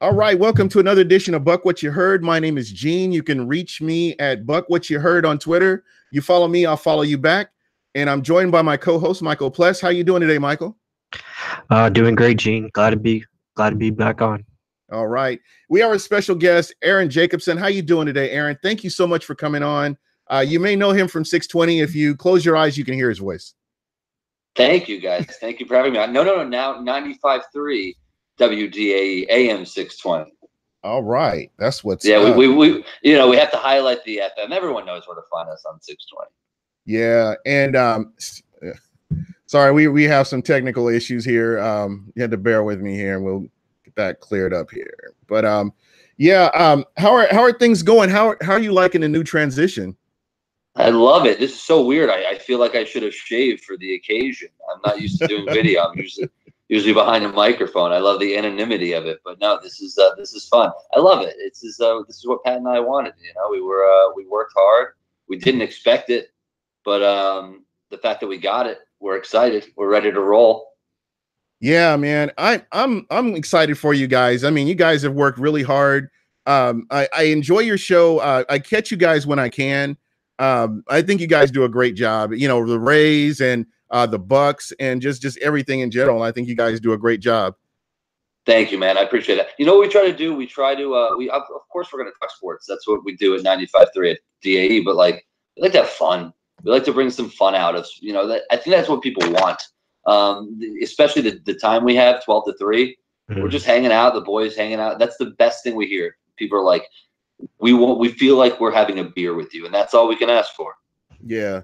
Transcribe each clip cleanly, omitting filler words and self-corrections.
All right, welcome to another edition of Buck What You Heard. My name is Gene. You can reach me at Buck What You Heard on Twitter. You follow me, I'll follow you back. And I'm joined by my co-host, Michael Pless. How you doing today, Michael? Doing great, Gene. Glad to be back on. All right. We have a special guest, Aaron Jacobsen. How you doing today, Aaron? Thank you so much for coming on. You may know him from 620. If you close your eyes, you can hear his voice. Thank you, guys. Thank you for having me on. No. Now 95.3 WDAE AM 620. All right. That's what's yeah, up. we have to highlight the FM. Everyone knows where to find us on 620. Yeah. And sorry, we have some technical issues here. You had to bear with me here, and we'll get that cleared up here. But how are things going? How are you liking the new transition? I love it. This is so weird. I feel like I should have shaved for the occasion. I'm not used to doing video. I'm usually behind a microphone. I love the anonymity of it, but no, this is fun. I love it. This is what Pat and I wanted. You know, we worked hard. We didn't expect it, but the fact that we got it, we're excited. We're ready to roll. Yeah, man. I'm excited for you guys. I mean, you guys have worked really hard. I enjoy your show. I catch you guys when I can. I think you guys do a great job. You know, the Rays and the Bucs and just everything in general. I think you guys do a great job. Thank you, man. I appreciate it. You know what we try to do? We try to of course we're going to talk sports. That's what we do at 95.3 at DAE. But like, we like to have fun. We like to bring some fun out of, you know, that I think that's what people want. Especially the time we have, 12 to 3. We're just hanging out, the boys hanging out. That's the best thing we hear. People are like, we feel like we're having a beer with you, and that's all we can ask for. Yeah.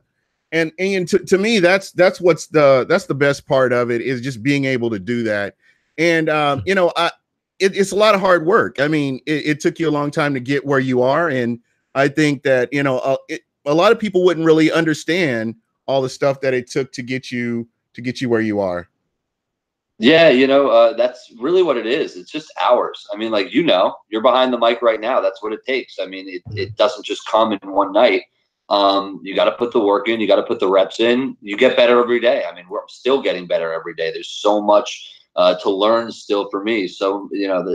And to me, that's what's the best part of it, is just being able to do that. And you know, it's a lot of hard work. I mean, it took you a long time to get where you are, and I think that, you know, a lot of people wouldn't really understand all the stuff that it took to get you where you are. Yeah, you know, that's really what it is. It's just hours. I mean, like, you know, you're behind the mic right now. That's what it takes. I mean, it doesn't just come in one night. You got to put the work in. You got to put the reps in. You get better every day. I mean, we're still getting better every day. There's so much to learn still for me. So, you know,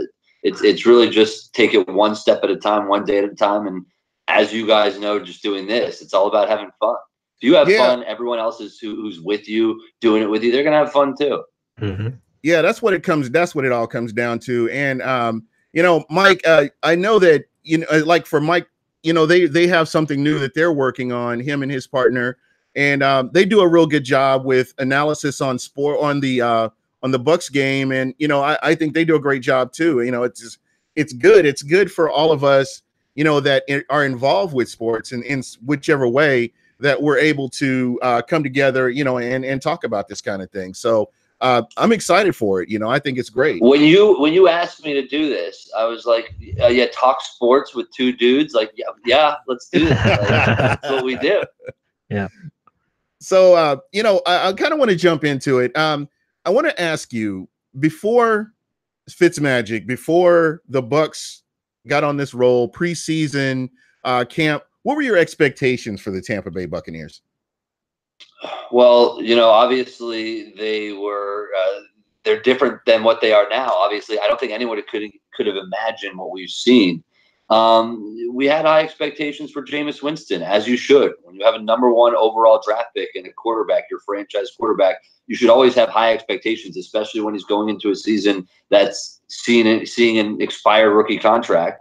it's really just take it one step at a time, one day at a time. And as you guys know, just doing this, it's all about having fun. If you have fun, everyone else who's with you, doing it with you, they're going to have fun too. Mm-hmm. Yeah, that's what it all comes down to. And you know, Mike, I know that, you know, like for Mike, you know, they have something new that they're working on, him and his partner, and they do a real good job with analysis on the Bucs game. And you know, I think they do a great job too. You know, it's good for all of us, you know, that are involved with sports and in whichever way that we're able to come together, you know, and talk about this kind of thing. So I'm excited for it. You know, I think it's great. When you asked me to do this, I was like, yeah, talk sports with two dudes. Like, yeah, let's do this. Like, that's what we do. Yeah. So, you know, I kind of want to jump into it. I want to ask you, before Fitzmagic, before the Bucs got on this roll, preseason camp, what were your expectations for the Tampa Bay Buccaneers? Well, you know, obviously they were they're different than what they are now. Obviously, I don't think anyone could have imagined what we've seen. We had high expectations for Jameis Winston, as you should. When you have a #1 overall draft pick and a quarterback, your franchise quarterback, you should always have high expectations, especially when he's going into a season that's seeing an expired rookie contract.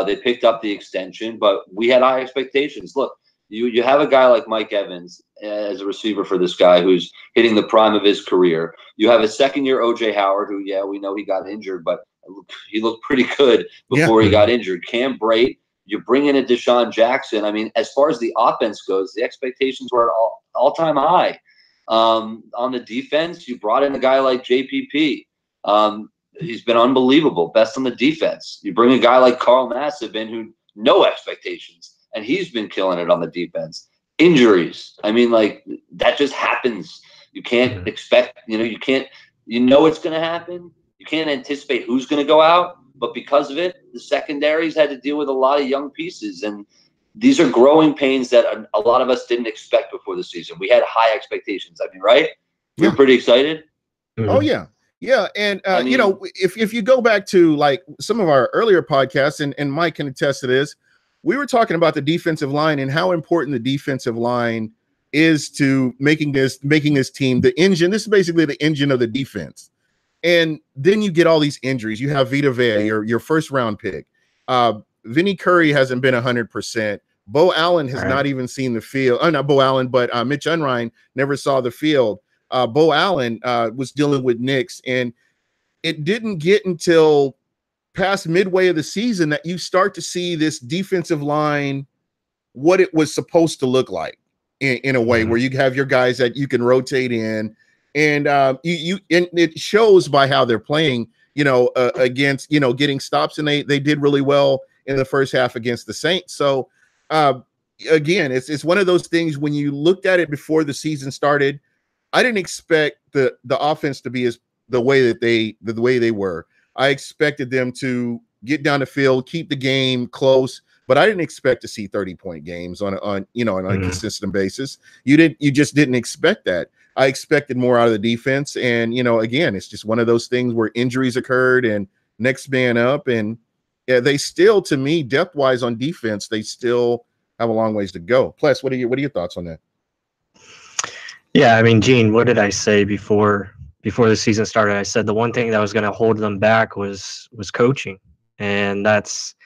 They picked up the extension, but we had high expectations. Look, you have a guy like Mike Evans as a receiver for this guy who's hitting the prime of his career. You have a second-year O.J. Howard who, yeah, we know he got injured, but he looked pretty good before he got injured. Cam Brate, you bring in a Deshaun Jackson. I mean, as far as the offense goes, the expectations were at all-time high. On the defense, you brought in a guy like JPP. He's been unbelievable, best on the defense. You bring a guy like Carl Nassib in who no expectations, and he's been killing it on the defense. Injuries, I mean, like, that just happens. You can't expect, you know it's going to happen. You can't anticipate who's going to go out, but because of it, the secondaries had to deal with a lot of young pieces, and these are growing pains that a lot of us didn't expect before the season. We had high expectations. I mean, right? We were pretty excited. Oh yeah. Yeah, and I mean, you know, if you go back to like some of our earlier podcasts, and Mike can attest to this, we were talking about the defensive line and how important the defensive line is to making this team the engine. This is basically the engine of the defense. And then you get all these injuries. You have Vita Vea, your first round pick. Vinny Curry hasn't been 100%. Bo Allen has not even seen the field. Not Bo Allen, but Mitch Unrein never saw the field. Bo Allen was dealing with Knicks, and it didn't get until past midway of the season that you start to see this defensive line, what it was supposed to look like in a way where you have your guys that you can rotate in, and and it shows by how they're playing, you know, against, you know, getting stops, and they did really well in the first half against the Saints. So again, it's one of those things when you looked at it before the season started, I didn't expect the offense to be the way they were. I expected them to get down the field, keep the game close, but I didn't expect to see 30-point games on a consistent basis. You just didn't expect that. I expected more out of the defense, and you know, again, it's just one of those things where injuries occurred and next man up, and yeah, they still, to me, depth-wise on defense, they still have a long ways to go. Pless, what are your thoughts on that? Yeah, I mean, Gene, what did I say before the season started? I said the one thing that was going to hold them back was coaching, and that's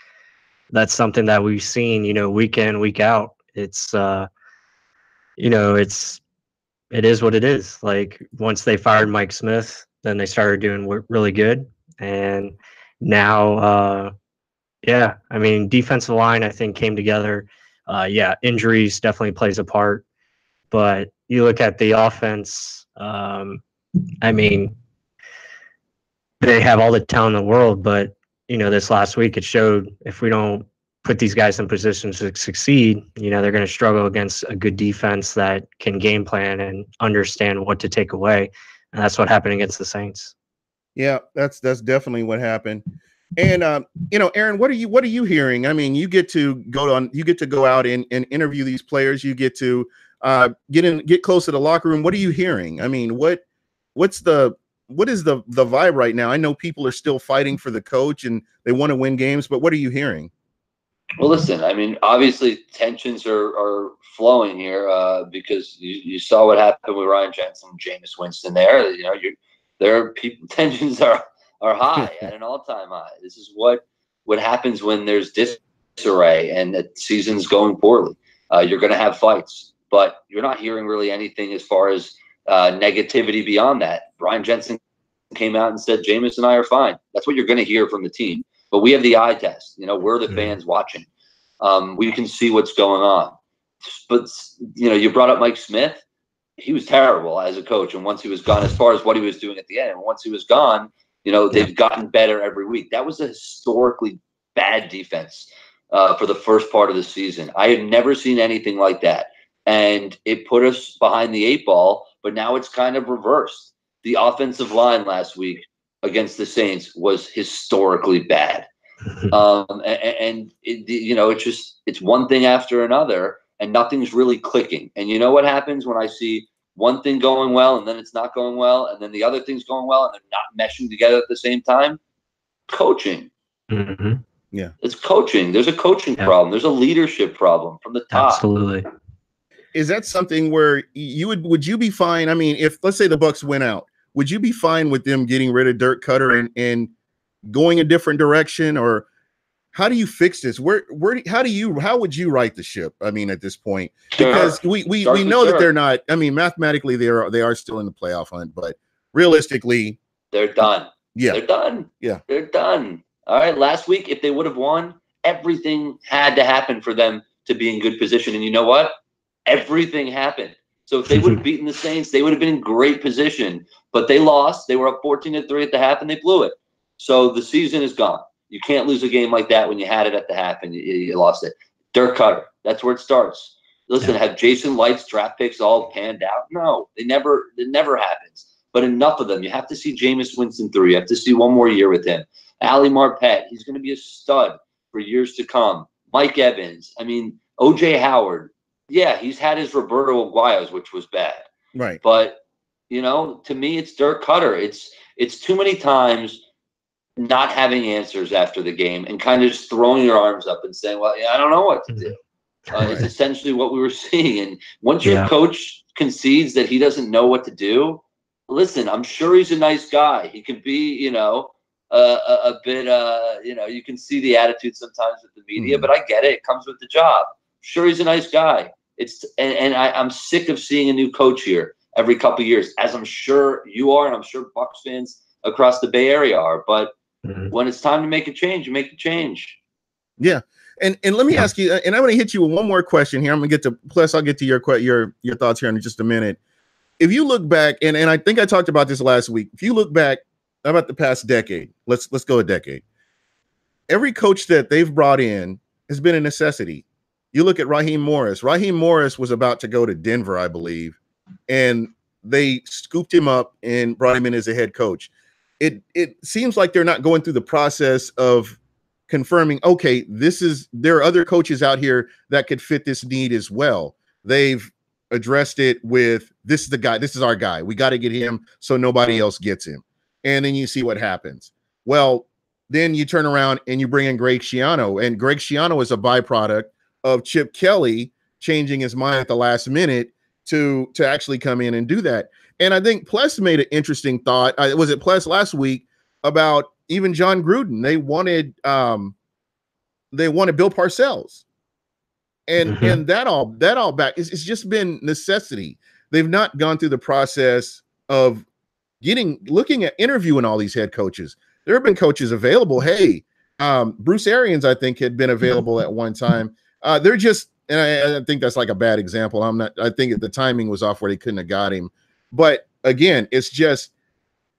something that we've seen, you know, week in, week out. It's you know, it is what it is. Like once they fired Mike Smith, then they started doing really good, and now yeah, I mean, defensive line I think came together. Yeah, injuries definitely plays a part. But you look at the offense, I mean, they have all the talent in the world, but, you know, this last week it showed if we don't put these guys in positions to succeed, you know, they're going to struggle against a good defense that can game plan and understand what to take away. And that's what happened against the Saints. Yeah, that's definitely what happened. And you know, Aaron, what are you hearing? I mean, you get to go out and interview these players. You get to get close to the locker room. What are you hearing? I mean, what is the vibe right now? I know people are still fighting for the coach and they want to win games, but what are you hearing? Well, listen, I mean, obviously tensions are flowing here because you saw what happened with Ryan Jensen and Jameis Winston there. You know, tensions are high at an all-time high. This is what happens when there's disarray and the season's going poorly. You're going to have fights, but you're not hearing really anything as far as negativity beyond that. Ryan Jensen came out and said, Jameis and I are fine. That's what you're going to hear from the team. But we have the eye test. You know, we're the fans watching. We can see what's going on. But, you know, you brought up Mike Smith. He was terrible as a coach. And once he was gone, as far as what he was doing at the end, and once he was gone, you know, they've gotten better every week. That was a historically bad defense for the first part of the season. I have never seen anything like that. And it put us behind the 8 ball, but now it's kind of reversed. The offensive line last week against the Saints was historically bad. And you know, it's one thing after another, and nothing's really clicking. And you know what happens when I see one thing going well and then it's not going well, and then the other thing's going well and they're not meshing together at the same time? Coaching. Mm-hmm. Yeah, it's coaching. There's a coaching problem. There's a leadership problem from the top. Absolutely. Is that something where would you be fine? I mean, if let's say the Bucs went out, would you be fine with them getting rid of Dirk Cutter and going a different direction, or how do you fix this? How would you right the ship? I mean, at this point, because we know that they're not. I mean, mathematically they are still in the playoff hunt, but realistically, they're done. Yeah, they're done. Yeah, they're done. All right. Last week, if they would have won, everything had to happen for them to be in good position. And you know what? Everything happened. So if they would have beaten the Saints, they would have been in great position. But they lost. They were up 14-3 at the half, and they blew it. So the season is gone. You can't lose a game like that when you had it at the half and you lost it. Dirk Cutter, that's where it starts. Listen, have Jason Light's draft picks all panned out? No, it never happens. But enough of them. You have to see Jameis Winston through. You have to see one more year with him. Ali Marpet, he's going to be a stud for years to come. Mike Evans, I mean, O.J. Howard. Yeah, he's had his Roberto Aguayos, which was bad. Right. But, you know, to me, it's Dirk Cutter. It's too many times not having answers after the game and kind of just throwing your arms up and saying, well, I don't know what to do. It's essentially what we were seeing. And once your coach concedes that he doesn't know what to do, listen, I'm sure he's a nice guy. He can be, a bit, you can see the attitude sometimes with the media, but I get it. It comes with the job. Sure, he's a nice guy. I'm sick of seeing a new coach here every couple of years, as I'm sure you are, and I'm sure Bucs fans across the Bay Area are. But when it's time to make a change, you make the change. Yeah. And let me ask you, and I'm going to hit you with one more question here. I'm going to get to Pless. I'll get to your thoughts here in just a minute. If you look back, and I think I talked about this last week. If you look back about the past decade, let's go a decade. Every coach that they've brought in has been a necessity. You look at Raheem Morris. Raheem Morris was about to go to Denver, I believe, and they scooped him up and brought him in as a head coach. It seems like they're not going through the process of confirming, okay, there are other coaches out here that could fit this need as well. They've addressed it with, this is the guy, this is our guy. We got to get him so nobody else gets him. And then you see what happens. Well, then you turn around and you bring in Greg Schiano, and Greg Schiano is a byproduct of Chip Kelly changing his mind at the last minute to actually come in and do that. And I think Pless made an interesting thought. Was it Pless last week about even John Gruden? They wanted Bill Parcells, and that all back. It's just been necessity. They've not gone through the process of looking at interviewing all these head coaches. There have been coaches available. Hey, Bruce Arians, I think, had been available at one time. They're just, and I think that's like a bad example. I think the timing was off where they couldn't have got him. But again, it's just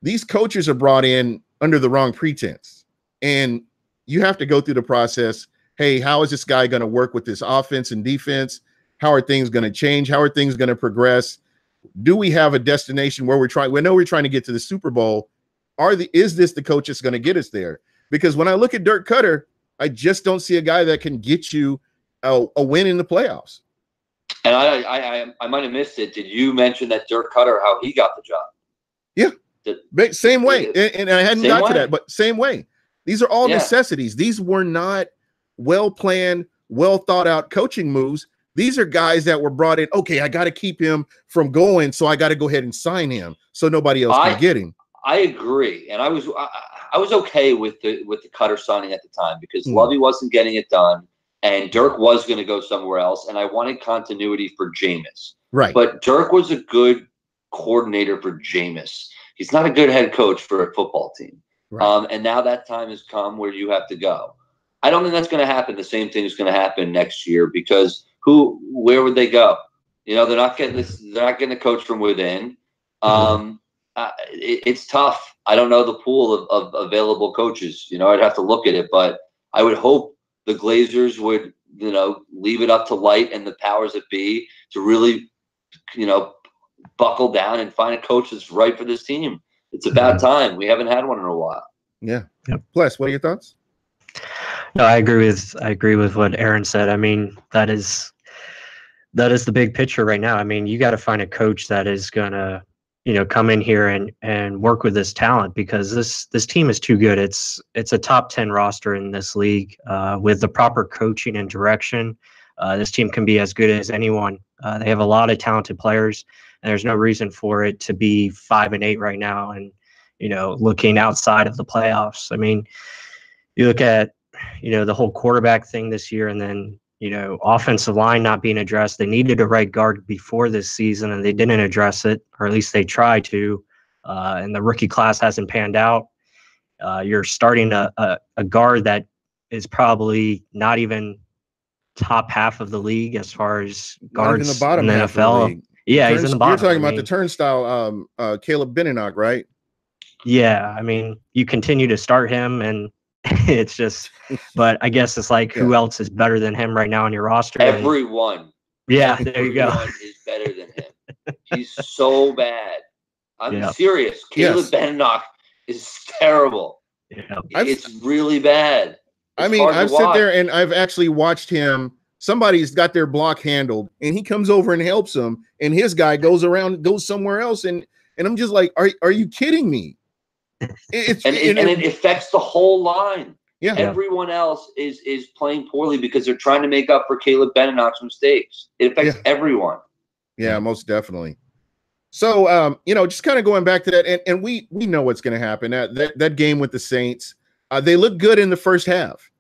these coaches are brought in under the wrong pretense. And you have to go through the process. Hey, how is this guy going to work with this offense and defense? How are things going to change? How are things going to progress? Do we have a destination where we know we're trying to get to the Super Bowl? Is this the coach that's going to get us there? Because when I look at Dirk Cutter, I just don't see a guy that can get you a win in the playoffs. And I might have missed it. Did you mention that Dirk Cutter, how he got the job? Yeah, same way. And I hadn't got to that, but same way. These are all necessities. These were not well-planned, well-thought-out coaching moves. These are guys that were brought in. Okay, I got to keep him from going, so I got to go ahead and sign him so nobody else can get him. I agree, and I was okay with the Cutter signing at the time because Lovey wasn't getting it done, and Dirk was going to go somewhere else, and I wanted continuity for Jameis. Right, but Dirk was a good coordinator for Jameis. He's not a good head coach for a football team. Right. And now that time has come where you have to go. I don't think that's going to happen. The same thing is going to happen next year because where would they go? They're not getting this. They're not getting a coach from within. It's tough. I don't know the pool of available coaches. I'd have to look at it, but I would hope the Glazers would, leave it up to Light and the powers that be to really, buckle down and find a coach that's right for this team. It's about time. We haven't had one in a while. Yeah. Pless, what are your thoughts? No, I agree with what Aaron said. I mean, that is the big picture right now. I mean, you got to find a coach that is gonna, come in here and work with this talent because this team is too good. It's a top 10 roster in this league with the proper coaching and direction. This team can be as good as anyone. They have a lot of talented players, and there's no reason for it to be 5-8 right now. And looking outside of the playoffs. I mean, you look at the whole quarterback thing this year, and then offensive line not being addressed. They needed a right guard before this season, and they didn't address it, or at least they tried to. And the rookie class hasn't panned out. You're starting a guard that is probably not even top half of the league as far as guards in the bottom in the NFL. Yeah, he's in the bottom. You're talking about the turnstile, Caleb Beninock, right? Yeah, I mean, you continue to start him, and it's just, but I guess it's like, who else is better than him right now on your roster? Everyone. Yeah, there you go. Everyone is better than him. He's so bad. I'm serious. Caleb Beninock is terrible. Yeah. It's really bad. I mean, I've sit there and I've actually watched him. Somebody's got their block handled, and he comes over and helps him, and his guy goes somewhere else, and I'm just like, are you kidding me? it affects the whole line. Yeah. Everyone else is playing poorly because they're trying to make up for Caleb Beninock's mistakes. It affects everyone. Yeah, most definitely. So, just kind of going back to that, and we know what's going to happen. That game with the Saints, they looked good in the first half.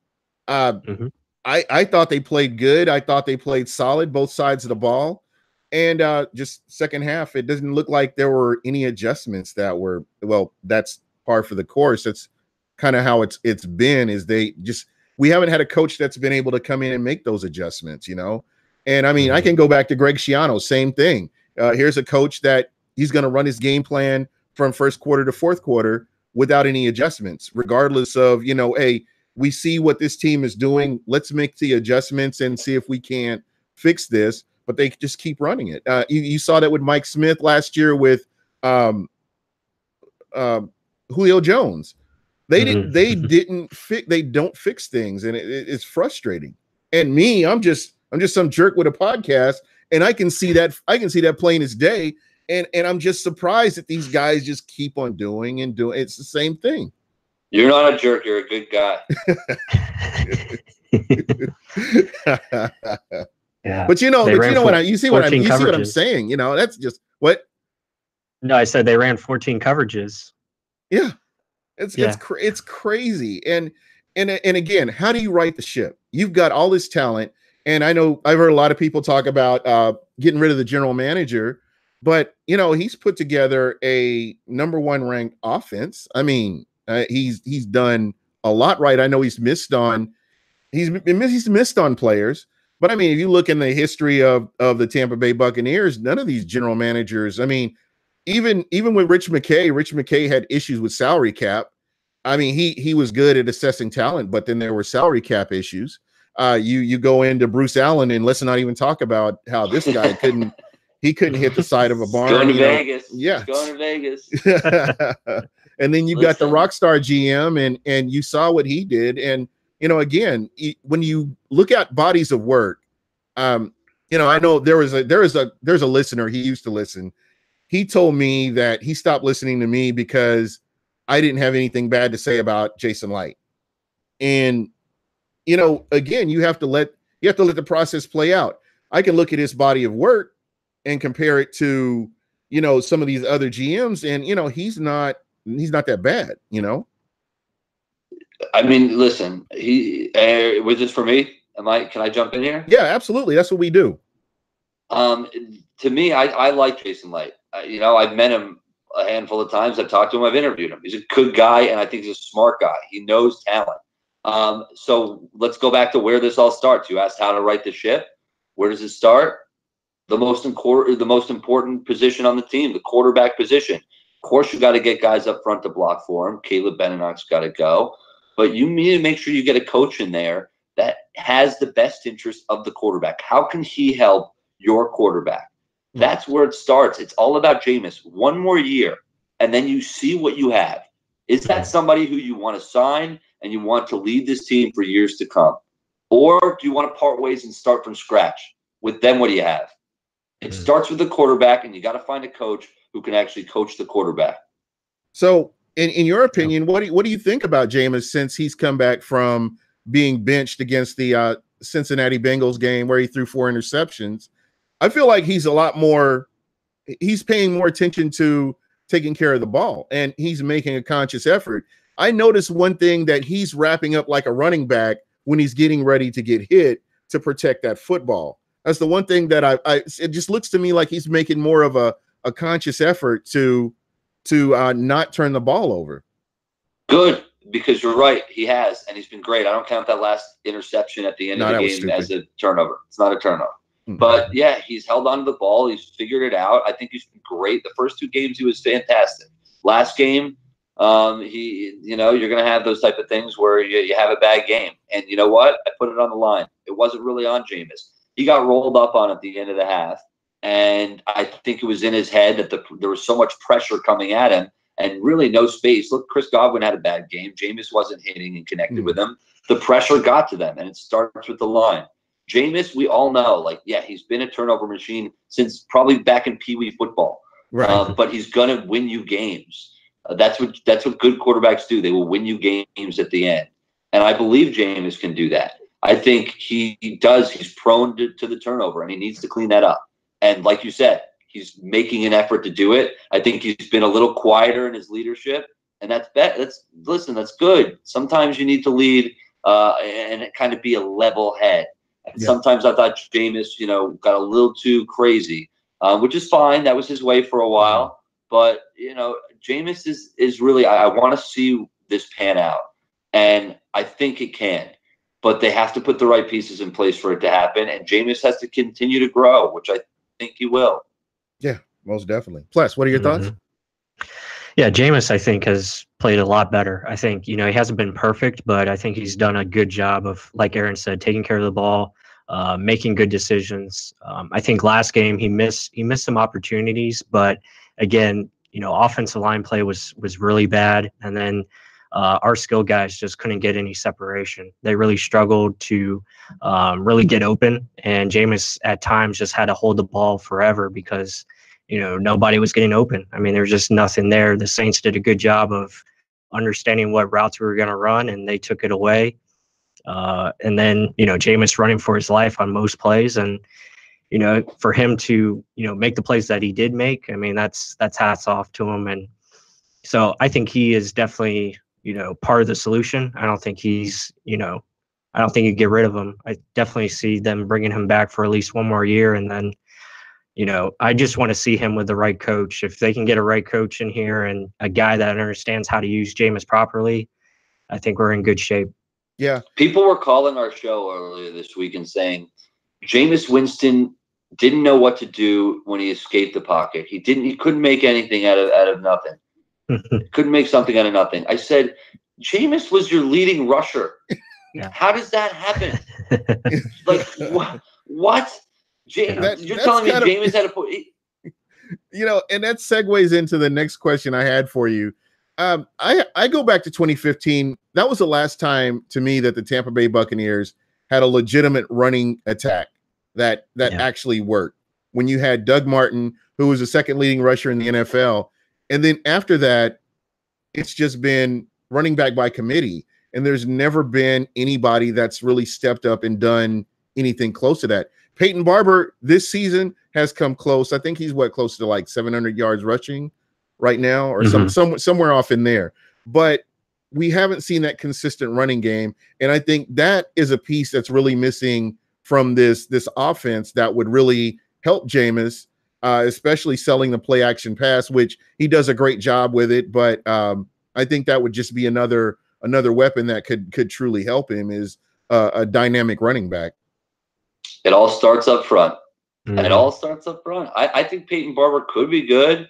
I thought they played good. I thought they played solid, both sides of the ball. And just second half, it doesn't look like there were any adjustments that were, well, that's par for the course. That's kind of how it's been, is we haven't had a coach that's been able to come in and make those adjustments, And I mean, I can go back to Greg Schiano, same thing. Here's a coach that he's going to run his game plan from first quarter to fourth quarter without any adjustments, regardless of, hey, we see what this team is doing. Let's make the adjustments and see if we can't fix this. But they just keep running it. You saw that with Mike Smith last year with Julio Jones. They don't fix things, and it's frustrating. And me, I'm just some jerk with a podcast, and I can see that plain as day. And I'm just surprised that these guys just keep on doing and doing. It's the same thing. You're not a jerk. You're a good guy. Yeah. But you see what I'm saying. That's just what. No, I said they ran 14 coverages. Yeah, it's crazy. And again, how do you right the ship? You've got all this talent, and I know I've heard a lot of people talk about getting rid of the general manager, but he's put together a number 1 ranked offense. I mean, he's done a lot right. I know he's missed on players. But I mean, if you look in the history of the Tampa Bay Buccaneers, none of these general managers, I mean, even with Rich McKay had issues with salary cap. I mean, he was good at assessing talent, but then there were salary cap issues. You go into Bruce Allen, and let's not even talk about how this guy couldn't hit the side of a barn. Going to Vegas. Yeah. Going to Vegas. And then you got the Rockstar GM, and you saw what he did. And again, when you look at bodies of work, I know there's a listener. He used to listen. He told me that he stopped listening to me because I didn't have anything bad to say about Jason Light. And again, you have to let the process play out. I can look at his body of work and compare it to some of these other GMs, and he's not that bad. I mean, listen, was this for me? Can I jump in here? Yeah, absolutely. That's what we do. To me, I like Jason Light. I've met him a handful of times. I've talked to him. I've interviewed him. He's a good guy, and I think he's a smart guy. He knows talent. So let's go back to where this all starts. You asked how to right the ship. Where does it start? The most important position on the team, the quarterback position. Of course, you got to get guys up front to block for him. Caleb Beninock's got to go. But you need to make sure you get a coach in there that has the best interest of the quarterback. How can he help your quarterback? That's where it starts. It's all about Jameis. One more year, and then you see what you have. Is that somebody who you want to sign and you want to lead this team for years to come? Or do you want to part ways and start from scratch? With them, what do you have? It starts with the quarterback, and you got to find a coach who can actually coach the quarterback. So, in your opinion, what do you think about Jameis since he's come back from being benched against the Cincinnati Bengals game where he threw 4 interceptions? I feel like he's paying more attention to taking care of the ball, and he's making a conscious effort. I noticed one thing, that he's wrapping up like a running back when he's getting ready to get hit to protect that football. That's the one thing that it just looks to me like he's making more of a conscious effort to not turn the ball over. Good, because you're right. He has, and he's been great. I don't count that last interception at the end of the game as a turnover. It's not a turnover. Mm-hmm. But, yeah, he's held on to the ball. He's figured it out. I think he's been great. The first 2 games, he was fantastic. Last game, you're going to have those type of things where you have a bad game. And you know what? I put it on the line. It wasn't really on Jameis. He got rolled up on at the end of the half. And I think it was in his head that there was so much pressure coming at him and really no space. Look, Chris Godwin had a bad game. Jameis wasn't hitting and connected with him. The pressure got to them, and it starts with the line. Jameis, we all know, he's been a turnover machine since probably back in Pee Wee football. Right. But he's going to win you games. That's what good quarterbacks do. They will win you games at the end. And I believe Jameis can do that. I think he does. He's prone to the turnover, and he needs to clean that up. And like you said, he's making an effort to do it. I think he's been a little quieter in his leadership, and that's good. Sometimes you need to lead and kind of be a level head. And sometimes I thought Jameis, got a little too crazy, which is fine. That was his way for a while. But, Jameis is really, I want to see this pan out. And I think it can. But they have to put the right pieces in place for it to happen. And Jameis has to continue to grow, which I think he will. Yeah, most definitely. Pless, what are your thoughts? Yeah, Jameis, I think, has played a lot better. I think, he hasn't been perfect, but I think he's done a good job of, like Aaron said, taking care of the ball, making good decisions. I think last game he missed some opportunities, but again, offensive line play was really bad. And then our skill guys just couldn't get any separation. They really struggled to really get open. And Jameis at times just had to hold the ball forever because, nobody was getting open. I mean, there was just nothing there. The Saints did a good job of understanding what routes we were going to run, and they took it away. And then, Jameis running for his life on most plays. And, for him to, make the plays that he did make, I mean, that's hats off to him. And so I think he is definitely, part of the solution. I don't think he's, I don't think you get rid of him. I definitely see them bringing him back for at least one more year. And then, I just want to see him with the right coach. If they can get a right coach in here and a guy that understands how to use Jameis properly, I think we're in good shape. Yeah. People were calling our show earlier this week and saying Jameis Winston didn't know what to do when he escaped the pocket. He couldn't make anything out of nothing. Couldn't make something out of nothing. I said, Jameis was your leading rusher. Yeah. How does that happen? Like, what? You're telling me Jameis had a put. And that segues into the next question I had for you. I go back to 2015. That was the last time to me that the Tampa Bay Buccaneers had a legitimate running attack that actually worked. When you had Doug Martin, who was the second leading rusher in the NFL, and then after that, it's just been running back by committee, and there's never been anybody that's really stepped up and done anything close to that. Peyton Barber this season has come close. I think he's close to like 700 yards rushing right now, or somewhere off in there. But we haven't seen that consistent running game, and I think that is a piece that's really missing from this offense that would really help Jameis, especially selling the play action pass, which he does a great job with it. But I think that would just be another weapon that could truly help him, is a dynamic running back. It all starts up front. It all starts up front. I think Peyton Barber could be good.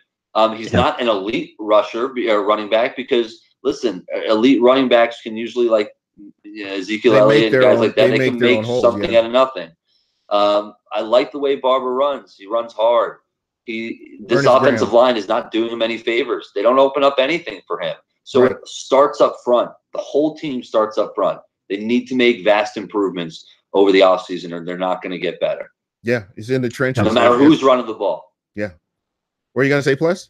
He's not an elite rusher or running back because, listen, elite running backs can usually, like Ezekiel Elliott and guys like that, they can make something out of nothing. I like the way Barber runs. He runs hard. This offensive line is not doing him any favors. They don't open up anything for him. So it starts up front. The whole team starts up front. They need to make vast improvements over the offseason, or they're not going to get better. Yeah, he's in the trenches. No matter who's running the ball. Yeah. What are you going to say, Pless?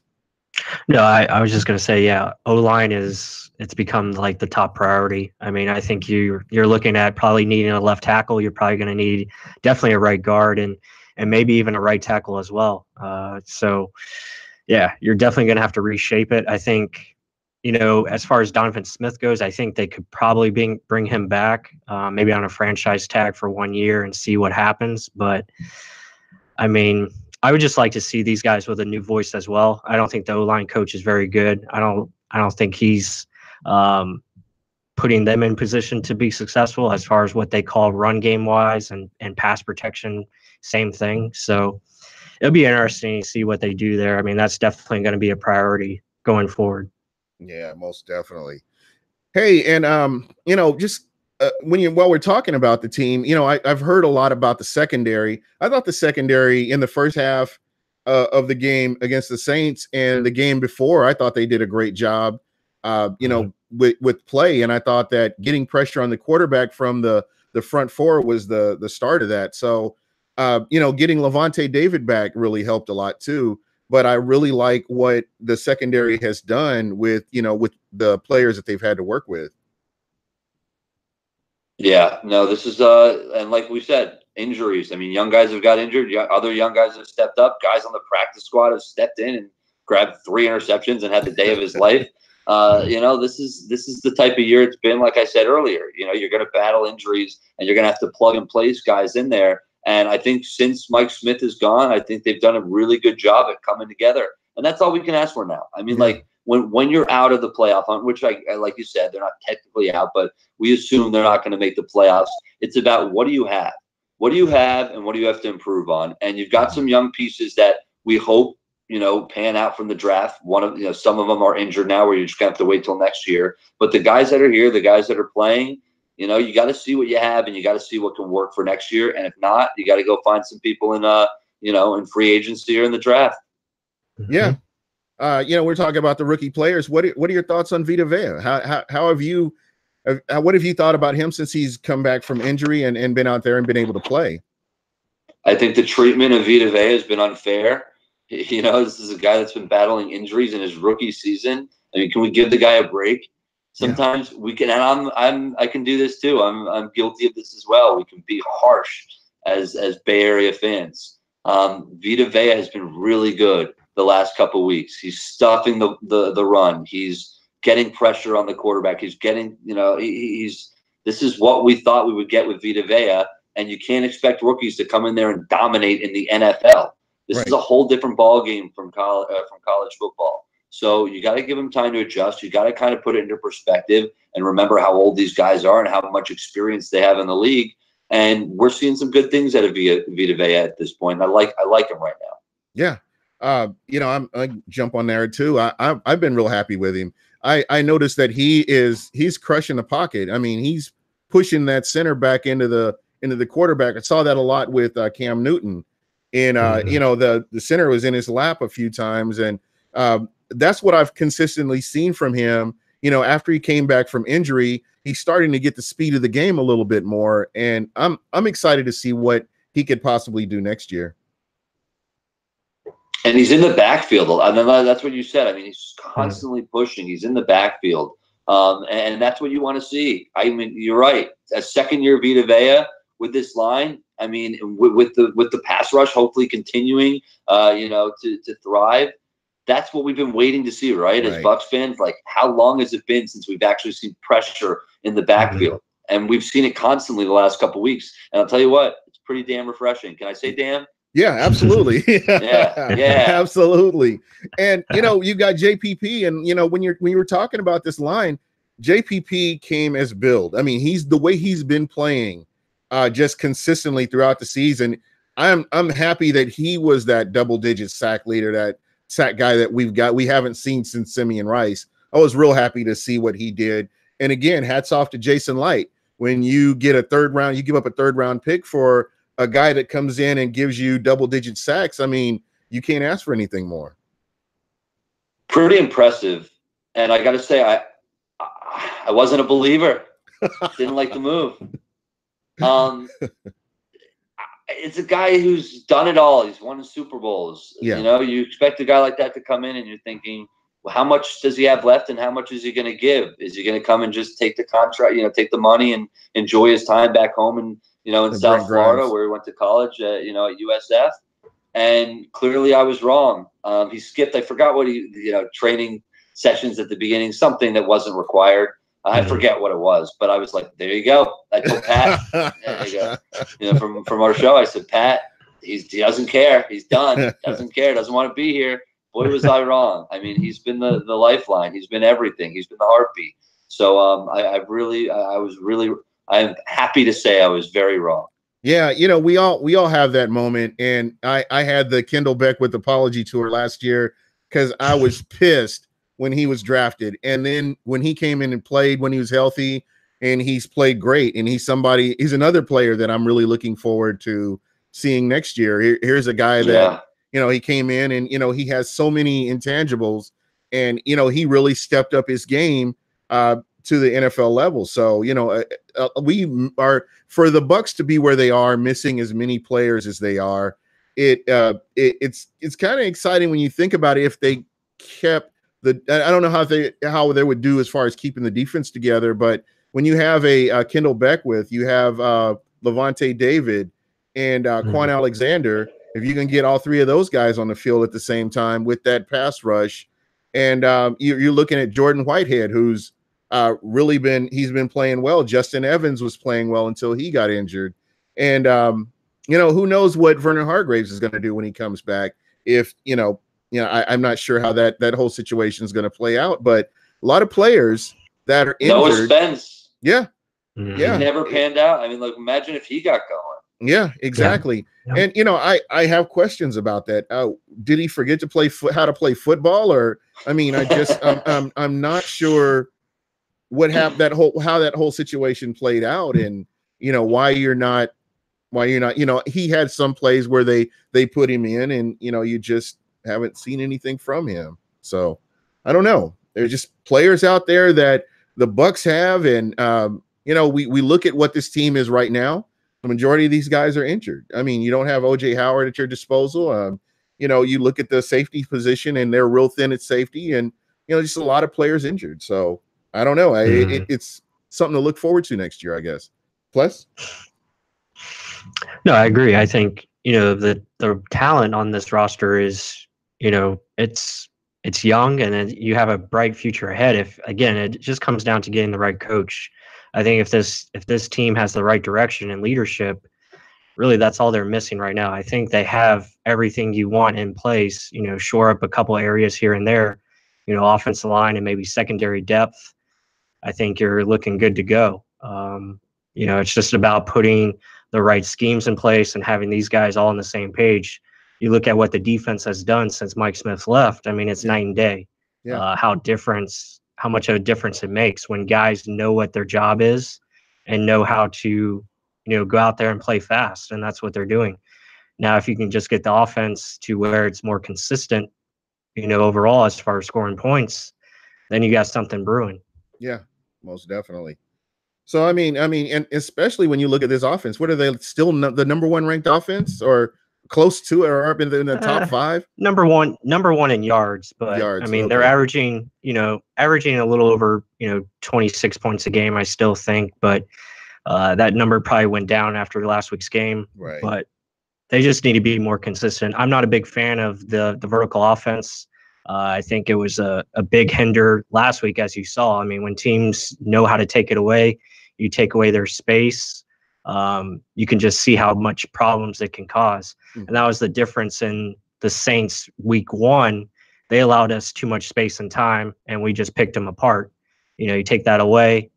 No, I was just going to say, O-line it's become like the top priority. I mean, I think you're looking at probably needing a left tackle. You're probably going to need definitely a right guard and maybe even a right tackle as well. So, you're definitely going to have to reshape it. I think, as far as Donovan Smith goes, I think they could probably bring him back, maybe on a franchise tag for 1 year and see what happens. But, I mean, I would just like to see these guys with a new voice as well. I don't think the O-line coach is very good. I don't think he's putting them in position to be successful as far as what they call run game wise and pass protection, same thing. So it'll be interesting to see what they do there. I mean, that's definitely going to be a priority going forward. Yeah, most definitely. Hey, and just while we're talking about the team, I've heard a lot about the secondary. I thought the secondary in the first half of the game against the Saints and the game before, I thought they did a great job, with play. And I thought that getting pressure on the quarterback from the front four was the start of that. So, getting Levante David back really helped a lot too. but I really like what the secondary has done with, with the players that they've had to work with. Yeah, no, this is and like we said, injuries. I mean, young guys have got injured. Other young guys have stepped up. Guys on the practice squad have stepped in and grabbed 3 interceptions and had the day of his life. This is the type of year it's been. Like I said earlier, you're going to battle injuries and you're going to have to plug and place guys in there. And I think since Mike Smith is gone, I think they've done a really good job at coming together. And that's all we can ask for now. I mean, like when you're out of the playoff hunt, which I like you said, they're not technically out, but we assume they're not going to make the playoffs. It's about what do you have? What do you have and what do you have to improve on? And you've got some young pieces that we hope, pan out from the draft. Some of them are injured now where you're just going to have to wait till next year. But the guys that are here, the guys that are playing, you got to see what you have and you got to see what can work for next year. And if not, you got to go find some people in, in free agency or in the draft. Yeah. We're talking about the rookie players. What are your thoughts on Vita Vea? What have you thought about him since he's come back from injury and been out there and been able to play? I think the treatment of Vita Vea has been unfair. This is a guy that's been battling injuries in his rookie season. I mean, can we give the guy a break? Sometimes we can, and I can do this too. I'm guilty of this as well. We can be harsh as Bay Area fans. Vita Vea has been really good the last couple of weeks. He's stuffing the run. He's getting pressure on the quarterback. He's getting, this is what we thought we would get with Vita Vea, and you can't expect rookies to come in there and dominate in the NFL. This is a whole different ball game from college football. So you got to give them time to adjust. You got to kind of put it into perspective and remember how old these guys are and how much experience they have in the league. And we're seeing some good things out of Vita Vea at this point. I like him right now. Yeah. I jump on there too. I've been real happy with him. I noticed that he's crushing the pocket. I mean, he's pushing that center back into the quarterback. I saw that a lot with Cam Newton, and the center was in his lap a few times, and that's what I've consistently seen from him. After he came back from injury, he's starting to get the speed of the game a little bit more, and I'm excited to see what he could possibly do next year. And he's in the backfield. I mean, that's what you said. I mean, he's constantly pushing. He's in the backfield. And that's what you want to see. I mean, you're right. A second-year Vita Vea with this line, I mean, with the pass rush hopefully continuing, to thrive. That's what we've been waiting to see, right? As Bucs fans, like, how long has it been since we've actually seen pressure in the backfield? And we've seen it constantly the last couple of weeks. And I'll tell you what, it's pretty damn refreshing. Can I say damn? Yeah, absolutely. yeah, absolutely. And you got JPP, and when you were talking about this line, JPP came as build. I mean, he's the way he's been playing, just consistently throughout the season. I'm happy that he was that double-digit sack leader, that sack guy that we haven't seen since Simeon Rice. I was real happy to see what he did. And again, hats off to Jason Light. When you get you give up a third-round pick for a guy that comes in and gives you double-digit sacks. I mean, you can't ask for anything more. Pretty impressive. And I got to say, I wasn't a believer. Didn't like the move. It's a guy who's done it all. He's won the Super Bowls. Yeah. You expect a guy like that to come in and you're thinking, well, how much does he have left and how much is he going to give? Is he going to come and just take the contract, take the money and enjoy his time back home and in South Florida, where he went to college, at USF. And clearly I was wrong. He skipped, I forgot what training sessions at the beginning, something that wasn't required. I forget what it was, but I was like, there you go. I told Pat, there you go. From our show, I said, Pat, he doesn't care. He's done. Doesn't care. Doesn't want to be here. Boy, was I wrong. I mean, he's been the lifeline. He's been everything. He's been the heartbeat. So I'm happy to say I was very wrong. Yeah, we all have that moment, and I had the Kendall Beckwith apology tour last year because I was pissed when he was drafted, and then when he came in and played when he was healthy, and he's played great, and he's another player that I'm really looking forward to seeing next year. Here's a guy that he came in and he has so many intangibles, and he really stepped up his game to the NFL level. So, we are, for the Bucs to be where they are, missing as many players as they are, it's kind of exciting when you think about it. If they kept I don't know how they would do as far as keeping the defense together, but when you have a Kendall Beckwith, you have Levante David and Quan Alexander. If you can get all three of those guys on the field at the same time with that pass rush, and you're looking at Jordan Whitehead, who's he's been playing well. Justin Evans was playing well until he got injured, and who knows what Vernon Hargraves is going to do when he comes back. If I'm not sure how that whole situation is going to play out, but a lot of players that are injured. Noah Spence. Yeah. He never panned out. I mean, imagine if he got going. Yeah, exactly. Yeah. And I have questions about that. Did he forget to how to play football, or I'm not sure what happened, how that whole situation played out, and why you're not he had some plays where they put him in, and you just haven't seen anything from him. So I don't know. There's just players out there that the Bucs have, and we look at what this team is right now. The majority of these guys are injured. I mean, you don't have OJ Howard at your disposal. You look at the safety position, and they're real thin at safety, and just a lot of players injured. So I don't know. It's something to look forward to next year, I guess. Pless? No, I agree. I think the talent on this roster is it's young, and then you have a bright future ahead. If again, it just comes down to getting the right coach. I think if this team has the right direction and leadership, really that's all they're missing right now. I think they have everything you want in place. Shore up a couple areas here and there. Offensive line and maybe secondary depth. I think you're looking good to go. It's just about putting the right schemes in place and having these guys all on the same page. You look at what the defense has done since Mike Smith left. I mean, it's night and day. Yeah. How much of a difference it makes when guys know what their job is and know how to, go out there and play fast. And that's what they're doing. Now, if you can just get the offense to where it's more consistent, overall, as far as scoring points, then you got something brewing. Yeah, most definitely. So, I mean, and especially when you look at this offense, what are they still the number one ranked offense, or close to it, or up in the top five? Number one in yards, but okay. They're averaging a little over 26 points a game, I still think, but that number probably went down after last week's game. Right. But they just need to be more consistent. I'm not a big fan of the vertical offense. I think it was a big hinder last week, as you saw. I mean, when teams know how to take it away, you take away their space. You can just see how much problems it can cause. Mm-hmm. And that was the difference in the Saints week 1. They allowed us too much space and time, and we just picked them apart. You take that away,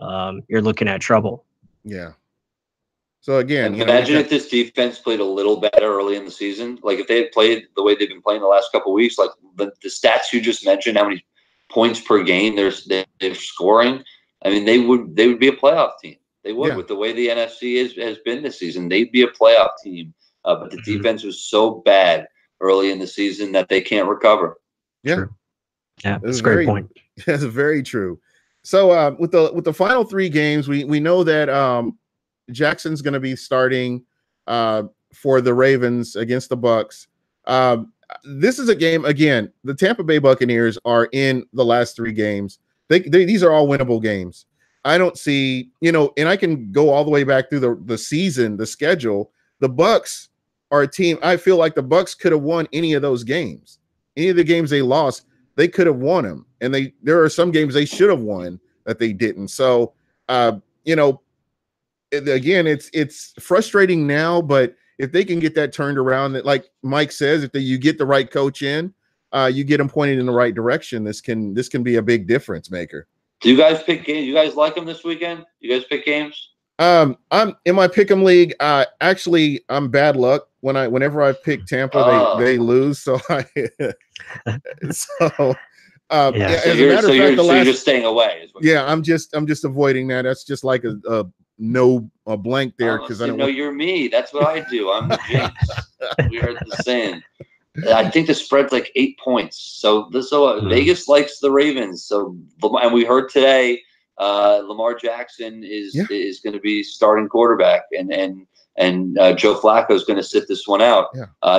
you're looking at trouble. Yeah. So again, imagine if this defense played a little better early in the season. Like if they had played the way they've been playing the last couple of weeks, like the stats you just mentioned, how many points per game they're scoring. I mean, they would be a playoff team. They would, with the way the NFC has been this season. They'd be a playoff team. But the defense was so bad early in the season that they can't recover. Yeah. True. Yeah, that's a great point. That's very true. So with the final 3 games, we know that Jackson's going to be starting for the Ravens against the Bucs. This is a game, again, the Tampa Bay Buccaneers are in the last 3 games. These are all winnable games. I don't see, and I can go all the way back through the season, the schedule. The Bucs are a team. I feel like the Bucs could have won any of those games. Any of the games they lost, they could have won them. And there are some games they should have won that they didn't. So, again, it's frustrating now, but if they can get that turned around, that like Mike says, if you get the right coach in, you get them pointed in the right direction, this can be a big difference maker. Do you guys pick games? You guys like them this weekend? You guys pick games? I'm in my pick'em league. Actually, I'm bad luck. Whenever I pick Tampa, they lose. So you're just staying away. I'm just avoiding that. That's just like a blank there because I don't know. You're me. That's what I do. I'm the jinx. We are the same. I think the spread's like 8 points. So Vegas likes the Ravens. So, and we heard today Lamar Jackson is going to be starting quarterback, and and Joe Flacco is going to sit this one out,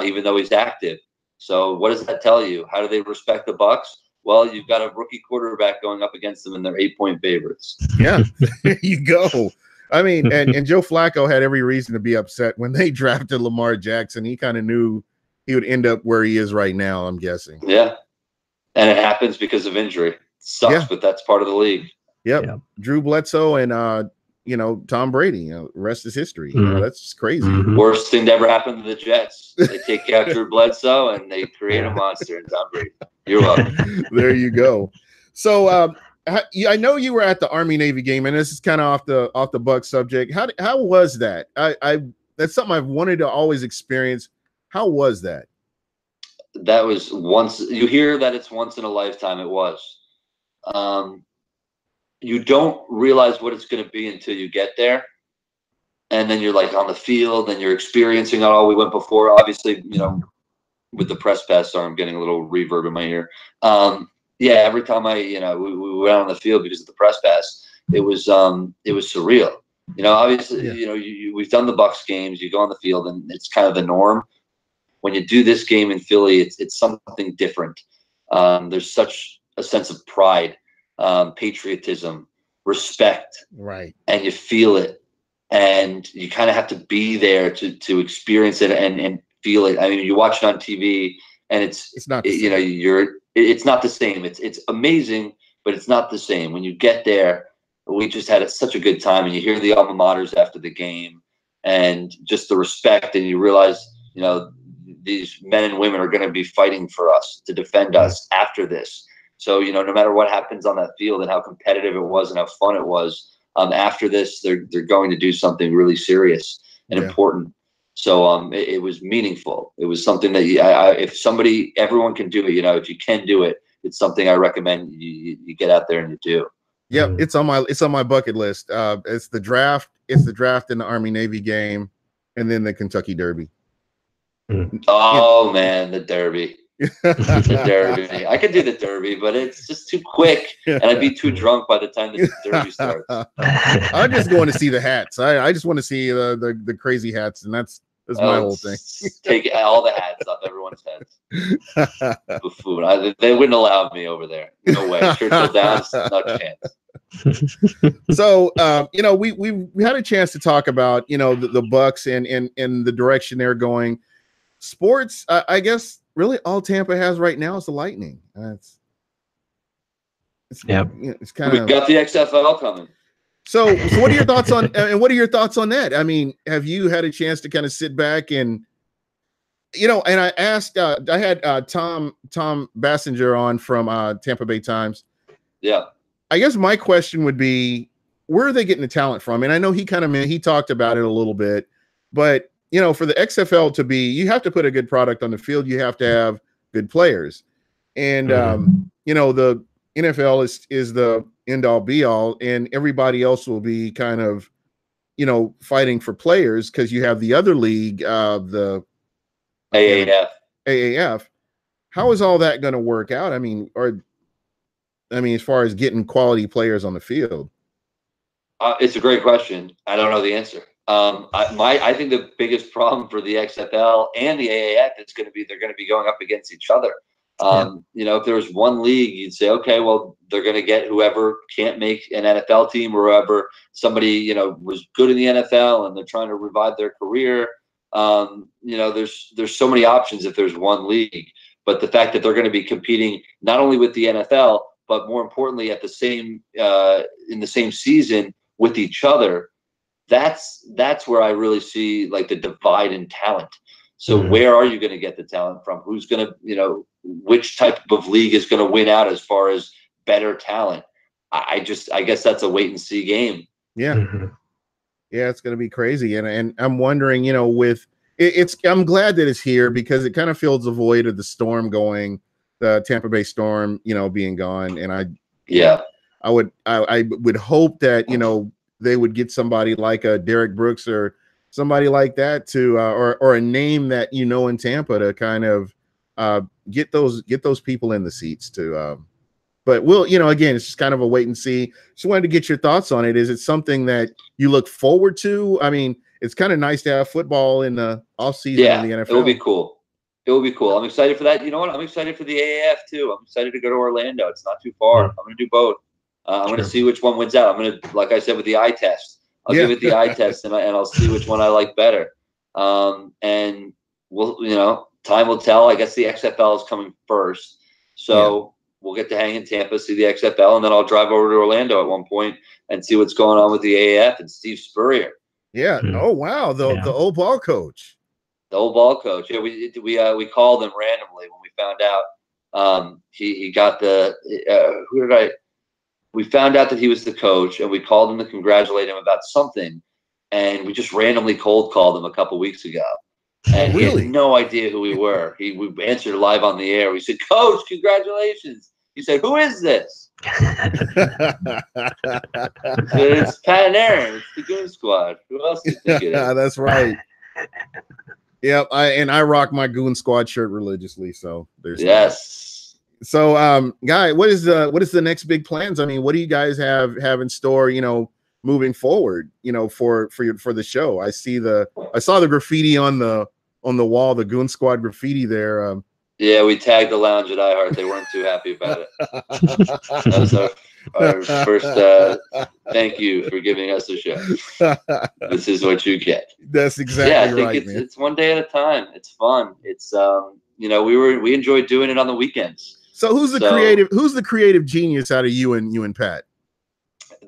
even though he's active. So what does that tell you? How do they respect the Bucs? Well, you've got a rookie quarterback going up against them, and they're 8-point favorites. Yeah, there you go. I mean, and Joe Flacco had every reason to be upset when they drafted Lamar Jackson. He kind of knew he would end up where he is right now, I'm guessing. Yeah, and it happens because of injury. Sucks, but that's part of the league. Yep. Drew Bledsoe and Tom Brady. Rest is history. That's just crazy. Worst thing to ever happen to the Jets. They take out Drew Bledsoe and they create a monster in Tom Brady. You're welcome. There you go. So I know you were at the Army-Navy game, and this is kind of off the Bucs subject. How was that? I that's something I've wanted to always experience. How was that? That was you hear that it's once in a lifetime. It was. You don't realize what it's going to be until you get there. And then you're like on the field and you're experiencing it all. We went before, obviously, with the press pass. Sorry, I'm getting a little reverb in my ear. Every time we went on the field because of the press pass, it was surreal. Obviously, we've done the Bucs games. You go on the field and it's kind of the norm. When you do this game in Philly, it's something different. There's such a sense of pride, patriotism, respect, right? And you feel it, and you kind of have to be there to experience it and feel it. I mean, you watch it on TV, and it's not the same. It's not the same. It's amazing, but it's not the same. When you get there, we just had such a good time, and you hear the alma maters after the game, and just the respect, and you realize, these men and women are going to be fighting for us to defend us after this. So, no matter what happens on that field and how competitive it was and how fun it was, after this, they're going to do something really serious and important. So it was meaningful. It was something that everyone can do it. If you can do it, it's something I recommend you get out there and you do. Yep, it's on my bucket list. It's the draft. It's the draft in the Army-Navy game, and then the Kentucky Derby. Oh man, the Derby. The Derby. I could do the Derby, but it's just too quick, and I'd be too drunk by the time the Derby starts. I'm just going to see the hats. I just want to see the crazy hats, and that's my whole thing. Take all the hats off everyone's heads. Buffoon. They wouldn't allow me over there. No way. Churchill Downs, not a chance. So we had a chance to talk about the Bucs and the direction they're going. Sports, I guess, really all Tampa has right now is the Lightning. It's kind of. We've got the XFL coming. So what are your thoughts on? And what are your thoughts on that? I mean, have you had a chance to kind of sit back and, And I asked, I had Tom Bassinger on from Tampa Bay Times. Yeah. I guess my question would be, where are they getting the talent from? And I know he talked about it a little bit, but. For the XFL to be, you have to put a good product on the field. You have to have good players. And, the NFL is the end all be all, and everybody else will be kind of, fighting for players because you have the other league, the AAF. How is all that going to work out? I mean, as far as getting quality players on the field. It's a great question. I don't know the answer. I think the biggest problem for the XFL and the AAF is they're going to be going up against each other. If there was one league, you'd say, okay, well, they're going to get whoever can't make an NFL team or whoever somebody, was good in the NFL and they're trying to revive their career. There's so many options if there's one league, but the fact that they're going to be competing not only with the NFL, but more importantly at the same, in the same season with each other, that's where I really see like the divide in talent. So where are you going to get the talent from? Who's going to, which type of league is going to win out as far as better talent? I guess that's a wait and see game. Yeah. Yeah, it's going to be crazy. And I'm wondering, I'm glad that it's here because it kind of fills the void of the Storm the Tampa Bay Storm, being gone. And I would hope that, they would get somebody like a Derek Brooks or somebody like that to, or a name that, in Tampa to kind of get those people in the seats to, but we'll, again, it's just kind of a wait and see. Just wanted to get your thoughts on it. Is it something that you look forward to? I mean, it's kind of nice to have football in the off season in the NFL. It will be cool. It will be cool. I'm excited for that. You know what? I'm excited for the AAF too. I'm excited to go to Orlando. It's not too far. I'm going to do both. I'm going to see which one wins out. I'm going to, like I said, with the eye test. I'll give it the eye test, and I'll see which one I like better. And we'll, time will tell. I guess the XFL is coming first, so we'll get to hang in Tampa, see the XFL, and then I'll drive over to Orlando at one point and see what's going on with the AAF and Steve Spurrier. Yeah. Oh wow, the old ball coach. The old ball coach. Yeah, we called him randomly when we found out he got the we found out that he was the coach, and we called him to congratulate him about something, and we just randomly cold called him a couple weeks ago. And he had no idea who we were. We answered live on the air. We said, "Coach, congratulations." He said, "Who is this?" It's Pat and Aaron. It's the Goon Squad. Who else do you think it is? That's right. Yep, I rock my Goon Squad shirt religiously. So there's that. So, Guy, what is the next big plans? I mean, what do you guys have in store? Moving forward, for the show. I saw the graffiti on the wall, the Goon Squad graffiti there. Yeah, we tagged the lounge at iHeart. They weren't too happy about it. That was our first thank you for giving us a show. This is what you get. That's exactly right. It's one day at a time. It's fun. It's we enjoyed doing it on the weekends. So who's the creative genius out of you and Pat?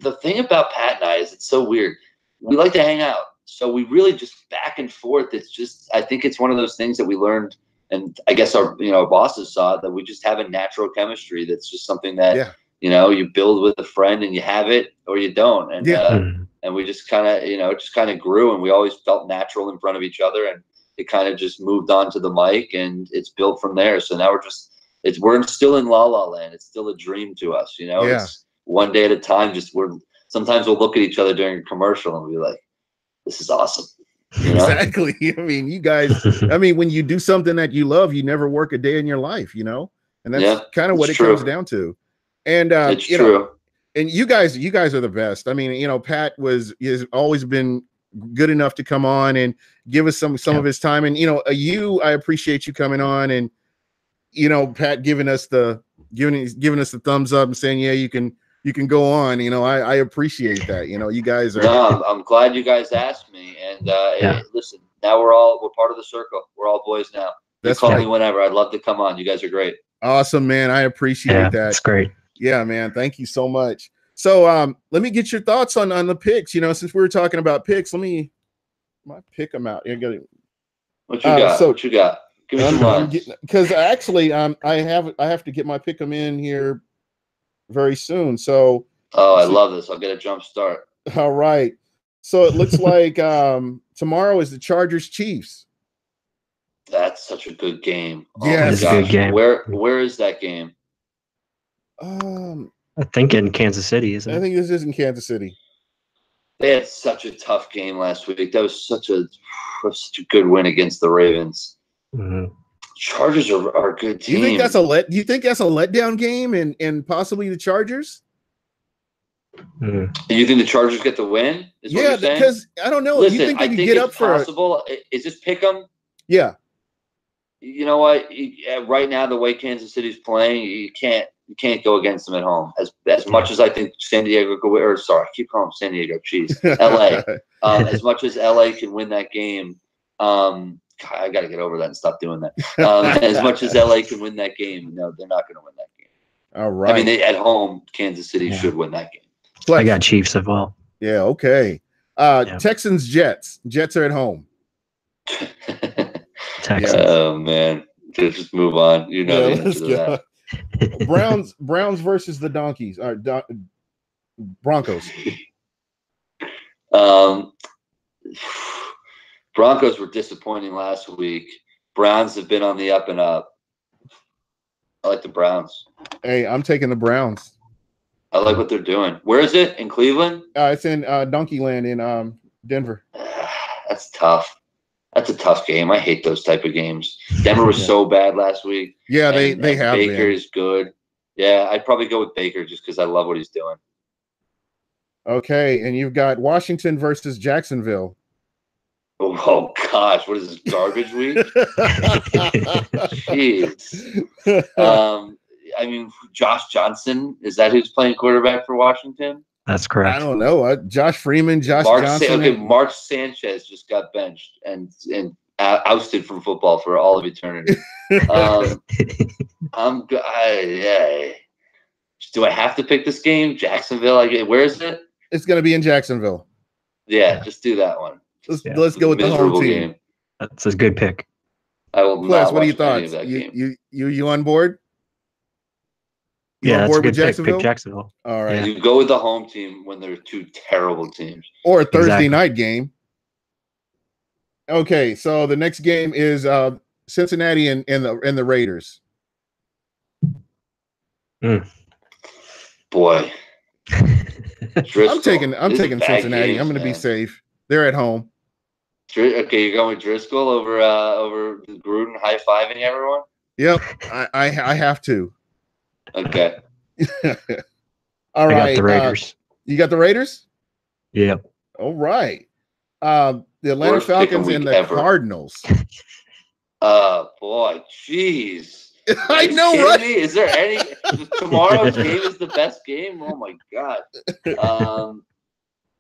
The thing about Pat and I is it's so weird. We like to hang out. So we really just back and forth. It's just, I think it's one of those things that we learned, and I guess our bosses saw it, that we just have a natural chemistry. That's just something that, you build with a friend, and you have it or you don't. And, and we just kind of, grew, and we always felt natural in front of each other, and it kind of just moved on to the mic, and it's built from there. So now we're still in La La Land. It's still a dream to us. It's one day at a time. Sometimes we'll look at each other during a commercial and we'll be like, this is awesome. Exactly. I mean, you guys, when you do something that you love, you never work a day in your life, and that's kind of what it comes down to. And, it's true. And you guys are the best. I mean, Pat has always been good enough to come on and give us some of his time. And, I appreciate you coming on, and, Pat giving us the thumbs up and saying, yeah, you can go on. I appreciate that. You guys are. No, I'm glad you guys asked me. And listen, now we're part of the circle. We're all boys now. You call me whenever. I'd love to come on. You guys are great. Awesome, man. I appreciate that. That's great. Yeah, man. Thank you so much. So let me get your thoughts on the picks. Since we were talking about picks, let me pick them out. What you got? What you got? Give me some lines. Because actually, I have to get my pick 'em in here very soon. So I love this. I'll get a jump start. All right. So it looks like tomorrow is the Chargers Chiefs. That's such a good game. Yeah, it's a good game. Where is that game? I think in Kansas City, isn't it? I think this is in Kansas City. They had such a tough game last week. That was such a good win against the Ravens. Mm-hmm. Chargers are a good team. Do you think that's a letdown game and possibly the Chargers? Do you think the Chargers get the win? Yeah, because I don't know. Listen, you think they can think get it's up for possible? Is this pick 'em? Yeah. You know what? Right now, the way Kansas City's playing, you can't go against them at home. As much as I think San Diego could win, I keep calling them San Diego. Jeez, LA. As much as LA can win that game, I got to get over that and stop doing that. As much as LA can win that game, no, they're not going to win that game. All right. I mean, at home, Kansas City should win that game. I got Chiefs as well. Yeah. Okay. Texans, Jets. Jets are at home. Texans. Oh man, just move on. The answer to that. Browns versus the Donkeys. Broncos. Broncos were disappointing last week. Browns have been on the up and up. I like the Browns. Hey, I'm taking the Browns. I like what they're doing. Where is it? In Cleveland? It's in Donkey Land in Denver. That's tough. That's a tough game. I hate those type of games. Denver was so bad last week. Yeah, they have Baker been. is good. Yeah, I'd probably go with Baker just because I love what he's doing. Okay, and you've got Washington versus Jacksonville. Oh gosh, what is this, garbage week? Jeez. I mean, Josh Johnson, is that who's playing quarterback for Washington? That's correct. I don't know. Josh Freeman, Josh Johnson. Mark Sanchez just got benched and ousted from football for all of eternity. Do I have to pick this game? Jacksonville? Where is it? It's going to be in Jacksonville. Yeah, just do that one. Let's go with the home team. Game. That's a good pick. I will Pless, not what are your watch any thoughts? of that game. You on board? Yeah, that's a good pick. Jacksonville? Pick Jacksonville. All right. Yeah. You go with the home team when they're two terrible teams. Or a Thursday night game. Okay, so the next game is Cincinnati and the Raiders. Boy. I'm taking Cincinnati. Games, I'm going to be safe. They're at home. Okay, you're going with Driscoll over Gruden high-fiving everyone? Yep, I have to. Okay. All right. I got the Raiders. You got the Raiders? Yep. All right. The Atlanta Falcons and the Cardinals. Boy, jeez. I know, right? Me? Is there any tomorrow's game is the best game? Oh my god.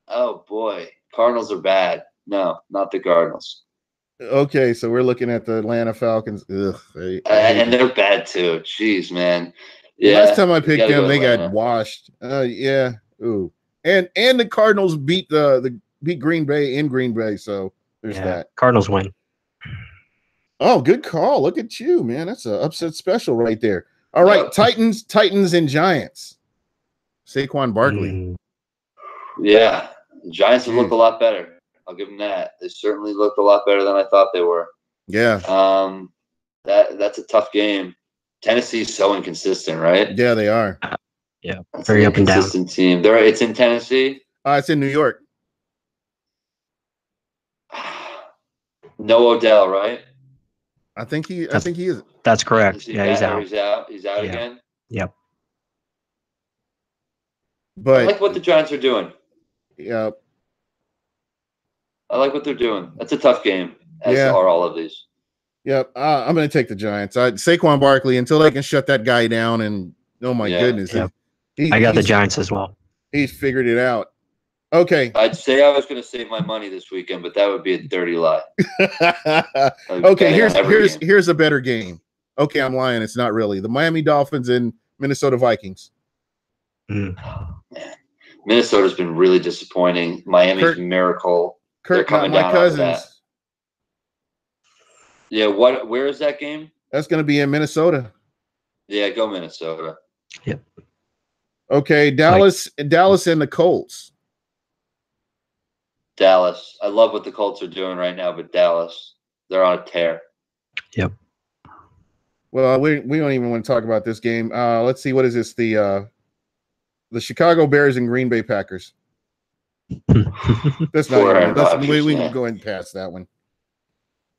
Oh boy, Cardinals are bad. No, not the Cardinals. Okay, so we're looking at the Atlanta Falcons. Ugh, and they're bad too. Jeez, man. Yeah. Last time I picked them, they got washed. Yeah. Ooh. And the Cardinals beat beat Green Bay in Green Bay. So there's that. Cardinals win. Oh, good call. Look at you, man. That's an upset special right there. All right, Titans and Giants. Saquon Barkley. Yeah, the Giants have looked a lot better. I'll give them that. They certainly looked a lot better than I thought they were. Yeah. That's a tough game. Tennessee's so inconsistent, right? Yeah, they are. Yeah, that's very up and down. Consistent team. It's in Tennessee. It's in New York. No Odell, right? I think he is. That's correct. He's out. He's out again. Yep. But I like what the Giants are doing. Yeah. I like what they're doing. That's a tough game, as are all of these. Yep. I'm going to take the Giants. Saquon Barkley, until they can shut that guy down, and oh my goodness. Yep. I got the Giants as well. He's figured it out. Okay. I'd say I was going to save my money this weekend, but that would be a dirty lie. Okay, here's a better game. Okay, I'm lying. It's not really. The Miami Dolphins and Minnesota Vikings. Man. Minnesota's been really disappointing. Miami's miracle. Kirk, not my Cousins. Yeah, where is that game? That's going to be in Minnesota. Yeah, go Minnesota. Yep. Okay, Dallas and the Colts. Dallas. I love what the Colts are doing right now, but Dallas, they're on a tear. Yep. Well, we don't even want to talk about this game. Let's see. What is this? The Chicago Bears and Green Bay Packers. That's not. We can go ahead and pass that one.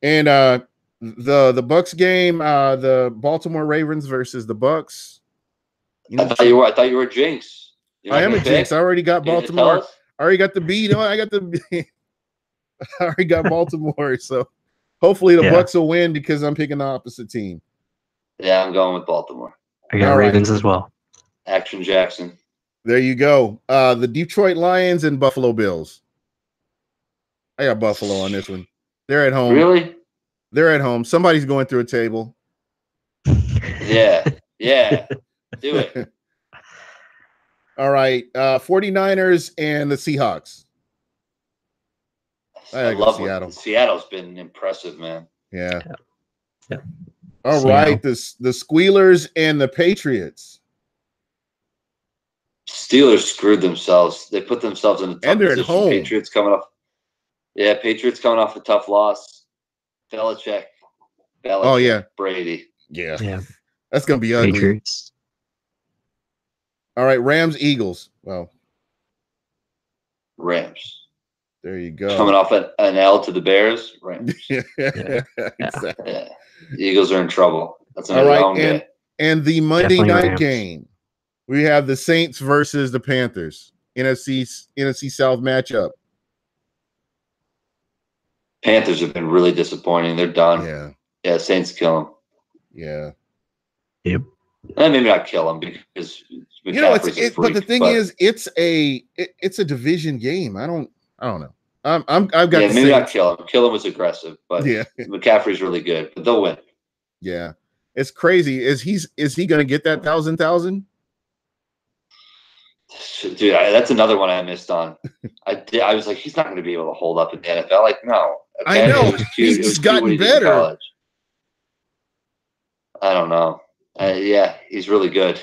And the Bucs game, the Baltimore Ravens versus the Bucs. I thought you were Jinx. I am a Jinx. I already got Baltimore. I already got the beat. I already got Baltimore. So hopefully the Bucs will win because I'm picking the opposite team. Yeah, I'm going with Baltimore. I got Ravens as well. Action Jackson. There you go. The Detroit Lions and Buffalo Bills. I got Buffalo on this one. They're at home. Really? They're at home. Somebody's going through a table. Yeah. Do it. All right. 49ers and the Seahawks. I love Seattle. Seattle's been impressive, man. Yeah. All right. The Squealers and the Patriots. Steelers screwed themselves. They put themselves in a tough position. At home. Patriots coming off a tough loss. Belichick. Oh, yeah. Brady. Yeah. That's going to be ugly. Patriots. All right, Rams, Eagles. Well, Rams. There you go. Coming off an L to the Bears, Rams. Exactly. Yeah. The Eagles are in trouble. That's another home game. And the Monday night game, we have the Saints versus the Panthers. NFC South matchup. Panthers have been really disappointing. They're done. Yeah. Saints kill them. Yeah. Yep. And maybe not kill them because McCaffrey's a freak, but the thing is, it's a division game. I don't know. I've got maybe not kill him. Kill him was aggressive, but McCaffrey's really good. But they'll win. Yeah, it's crazy. Is he going to get that 1,000? Dude, that's another one I missed on. I was like, he's not going to be able to hold up in the NFL. Like, no. Okay? I know. He's gotten better. I don't know. He's really good.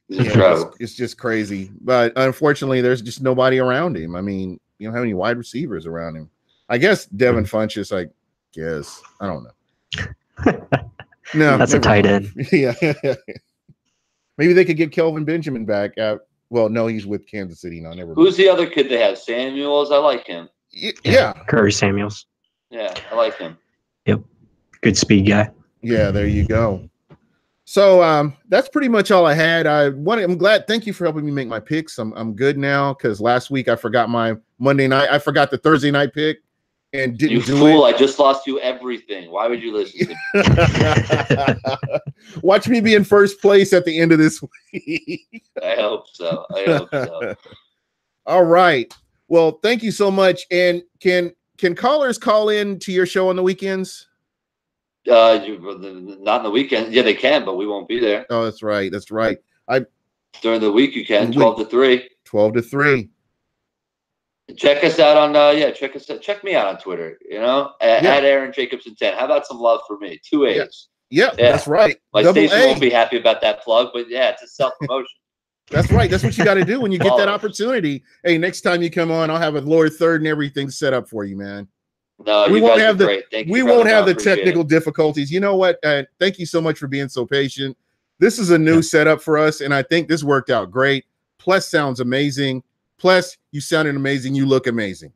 He's incredible. It's just crazy. But unfortunately, there's just nobody around him. I mean, you don't have any wide receivers around him. I guess Devin Funchess, I don't know. No, that's a tight end. Yeah. Maybe they could get Kelvin Benjamin back. Well, no, he's with Kansas City now. Who's the other kid they have? Samuels? I like him. Yeah. Curry Samuels. Yeah, I like him. Yep. Good speed guy. Yeah, there you go. So that's pretty much all I had. I'm glad. Thank you for helping me make my picks. I'm good now because last week I forgot my Monday night. I forgot the Thursday night pick and didn't do fool, it. I just lost you everything. Why would you listen to me? Watch me be in first place at the end of this week. I hope so. All right. Well, thank you so much. And can callers call in to your show on the weekends? Not in the weekend. Yeah, they can, but we won't be there. Oh, that's right. During the week you can, 12 to 3. 12 to 3. Check us out on check us out. Check me out on Twitter, at Aaron Jacobsen 10. How about some love for me? 2 A's. Yeah, that's right. My station won't be happy about that plug, but it's a self-promotion. That's right. That's what you got to do when you get that opportunity. Hey, next time you come on, I'll have a lower third and everything set up for you, man. No, we won't have we won't have the technical difficulties. You know what? Thank you so much for being so patient. This is a new setup for us, and I think this worked out great. Pless sounds amazing. Pless, you sounded amazing. You look amazing.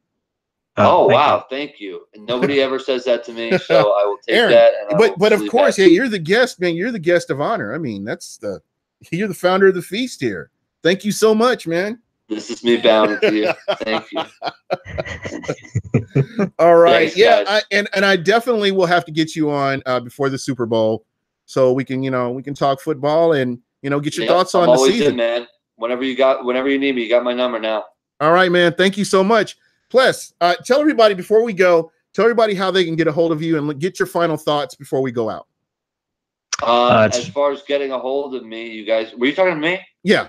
Oh, wow. Thank you. And nobody ever says that to me, so I will take Aaron, that. And but of course, you're the guest, man. You're the guest of honor. I mean, you're the founder of the feast here. Thank you so much, man. This is me bowing to you. Thank you. All right. Thanks, and I definitely will have to get you on before the Super Bowl so we can talk football and get your thoughts on the season. In, man. Whenever you need me, you got my number now. All right, man. Thank you so much. Pless, tell everybody before we go, how they can get a hold of you and get your final thoughts before we go out. As far as getting a hold of me, you guys, were you talking to me? Yeah.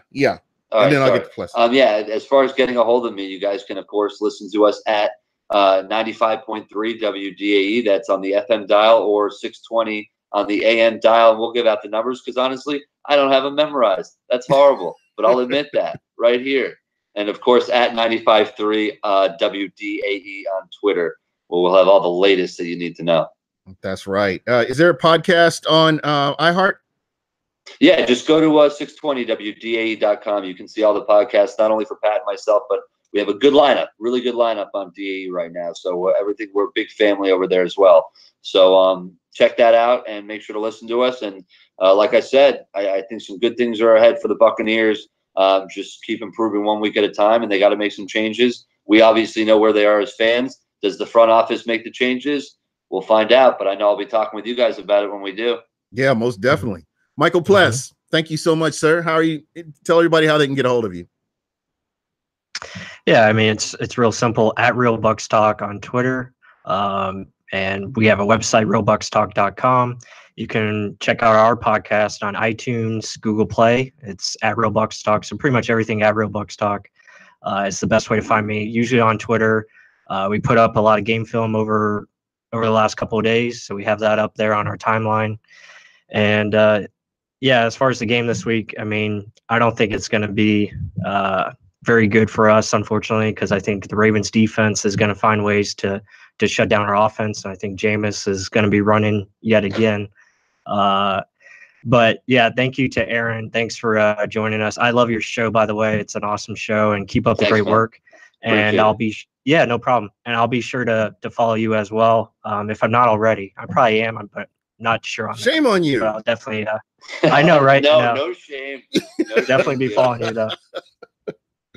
I'll get to Pless. As far as getting a hold of me, you guys can, of course, listen to us at 95.3 WDAE. That's on the FM dial, or 620 on the AM dial. And we'll give out the numbers because, honestly, I don't have them memorized. That's horrible, but I'll admit that right here. And, of course, at 95.3 WDAE on Twitter, where we'll have all the latest that you need to know. That's right. Is there a podcast on iHeart? Yeah, just go to 620wdae.com. You can see all the podcasts, not only for Pat and myself, but we have a good lineup, really good lineup on DAE right now. So we're a big family over there as well. So check that out and make sure to listen to us. And like I said, I think some good things are ahead for the Buccaneers. Just keep improving 1 week at a time, and they got to make some changes. We obviously know where they are as fans. Does the front office make the changes? We'll find out, but I know I'll be talking with you guys about it when we do. Yeah, most definitely. Michael Pless, thank you so much, sir. How are you? Tell everybody how they can get a hold of you. Yeah, I mean, it's real simple, at Real Bucs Talk on Twitter. And we have a website, realbucstalk.com. You can check out our podcast on iTunes, Google Play. It's at Real Bucs Talk. So pretty much everything at Real Bucs Talk. It's the best way to find me, usually on Twitter. We put up a lot of game film over the last couple of days. So we have that up there on our timeline. And as far as the game this week, I mean, I don't think it's going to be very good for us, unfortunately, because I think the Ravens defense is going to find ways to shut down our offense. I think Jameis is going to be running yet again. But yeah, thank you to Aaron. Thanks for joining us. I love your show, by the way. It's an awesome show, and keep up the great work. And I'll be no problem. And I'll be sure to follow you as well. If I'm not already, I probably am, but not sure on shame on you. But I'll definitely. I know, right? No shame. Definitely be following you though.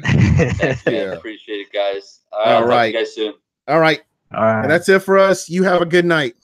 Thanks, man. Appreciate it, guys. All right. Talk to you guys soon. All right. All right. And that's it for us. You have a good night.